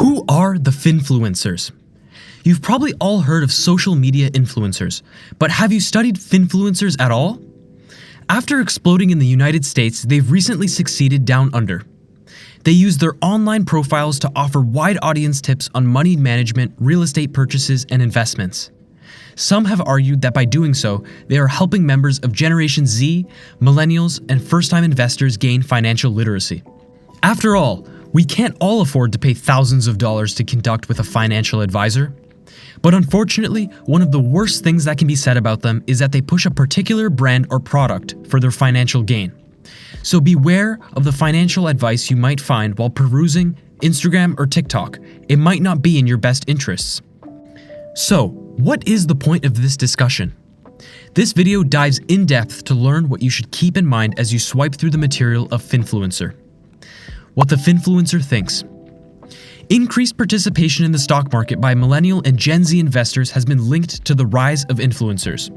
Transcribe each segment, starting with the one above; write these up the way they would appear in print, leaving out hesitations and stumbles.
Who are the Finfluencers? You've probably all heard of social media influencers, but have you studied Finfluencers at all? After exploding in the United States, they've recently succeeded down under. They use their online profiles to offer wide audience tips on money management, real estate purchases, and investments. Some have argued that by doing so, they are helping members of Generation Z, millennials, and first-time investors gain financial literacy. After all, we can't all afford to pay thousands of dollars to conduct with a financial advisor. But unfortunately, one of the worst things that can be said about them is that they push a particular brand or product for their financial gain. So beware of the financial advice you might find while perusing Instagram or TikTok. It might not be in your best interests. So, what is the point of this discussion? This video dives in depth to learn what you should keep in mind as you swipe through the material of Finfluencer. What the Finfluencer thinks. Increased participation in the stock market by millennial and Gen Z investors has been linked to the rise of influencers.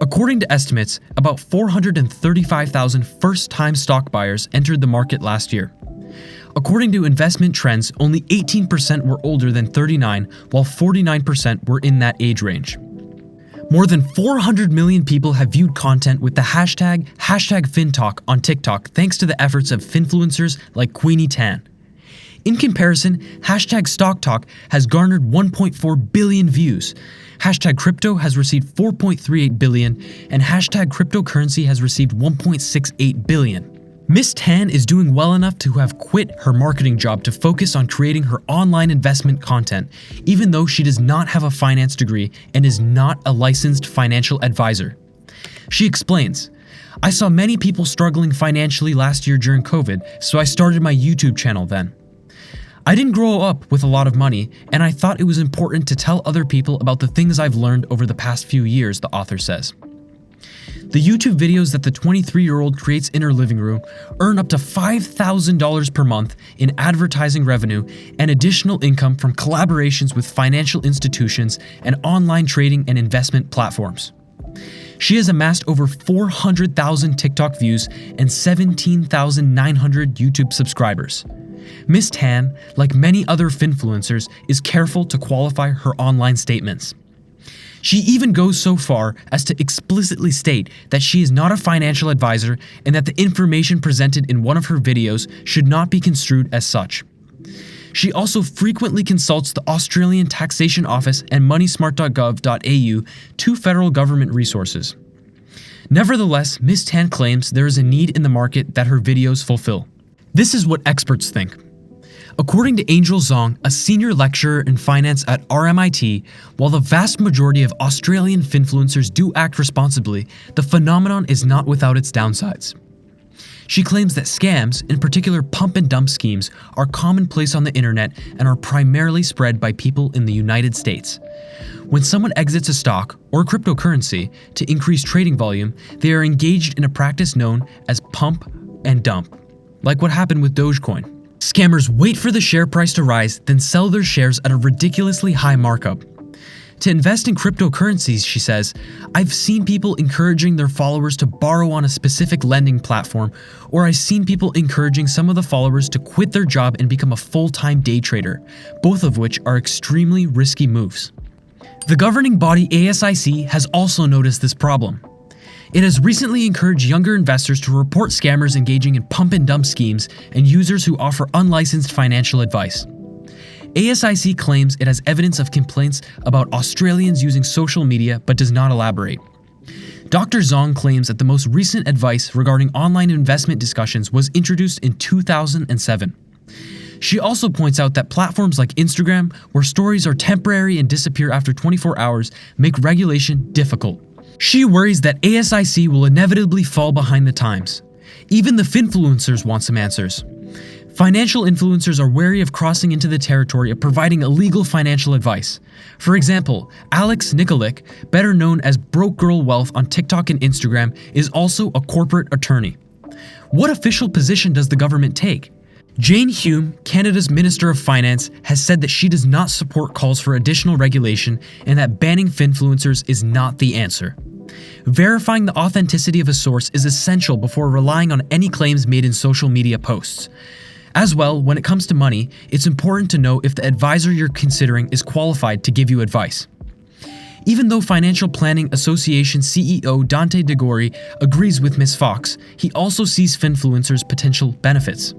According to estimates, about 435,000 first-time stock buyers entered the market last year. According to investment trends, only 18% were older than 39, while 49% were in that age range. More than 400 million people have viewed content with the hashtag #FinTalk on TikTok thanks to the efforts of Finfluencers like Queenie Tan. In comparison, #StockTalk has garnered 1.4 billion views, #Crypto has received 4.38 billion, and #Cryptocurrency has received 1.68 billion. Miss Tan is doing well enough to have quit her marketing job to focus on creating her online investment content, even though she does not have a finance degree and is not a licensed financial advisor. She explains, "I saw many people struggling financially last year during COVID, so I started my YouTube channel then. I didn't grow up with a lot of money, and I thought it was important to tell other people about the things I've learned over the past few years," the author says. The YouTube videos that the 23-year-old creates in her living room earn up to $5,000 per month in advertising revenue and additional income from collaborations with financial institutions and online trading and investment platforms. She has amassed over 400,000 TikTok views and 17,900 YouTube subscribers. Miss Tan, like many other Finfluencers, is careful to qualify her online statements. She even goes so far as to explicitly state that she is not a financial advisor and that the information presented in one of her videos should not be construed as such. She also frequently consults the Australian Taxation Office and moneysmart.gov.au, two federal government resources. Nevertheless, Miss Tan claims there is a need in the market that her videos fulfill. This is what experts think. According to Angel Zong, a senior lecturer in finance at RMIT, while the vast majority of Australian Finfluencers do act responsibly, the phenomenon is not without its downsides. She claims that scams, in particular pump and dump schemes, are commonplace on the internet and are primarily spread by people in the United States. When someone exits a stock or cryptocurrency to increase trading volume, they are engaged in a practice known as pump and dump, like what happened with Dogecoin. Scammers wait for the share price to rise, then sell their shares at a ridiculously high markup. To invest in cryptocurrencies, she says, "I've seen people encouraging their followers to borrow on a specific lending platform, or I've seen people encouraging some of the followers to quit their job and become a full-time day trader, both of which are extremely risky moves." The governing body ASIC has also noticed this problem. It has recently encouraged younger investors to report scammers engaging in pump and dump schemes and users who offer unlicensed financial advice. ASIC claims it has evidence of complaints about Australians using social media but does not elaborate. Dr. Zong claims that the most recent advice regarding online investment discussions was introduced in 2007. She also points out that platforms like Instagram, where stories are temporary and disappear after 24 hours, make regulation difficult. She worries that ASIC will inevitably fall behind the times. Even the Finfluencers want some answers. Financial influencers are wary of crossing into the territory of providing illegal financial advice. For example, Alex Nikolic, better known as Broke Girl Wealth on TikTok and Instagram, is also a corporate attorney. What official position does the government take? Jane Hume, Canada's Minister of Finance, has said that she does not support calls for additional regulation and that banning Finfluencers is not the answer. Verifying the authenticity of a source is essential before relying on any claims made in social media posts. As well, when it comes to money, it's important to know if the advisor you're considering is qualified to give you advice. Even though Financial Planning Association CEO Dante DeGori agrees with Ms. Fox, he also sees Finfluencers' potential benefits.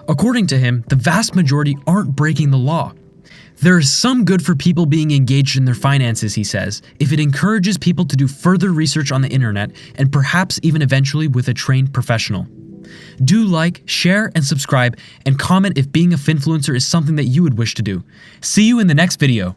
According to him, the vast majority aren't breaking the law. There is some good for people being engaged in their finances, he says, if it encourages people to do further research on the internet and perhaps even eventually with a trained professional. Do like, share, and subscribe, and comment if being a Finfluencer is something that you would wish to do. See you in the next video.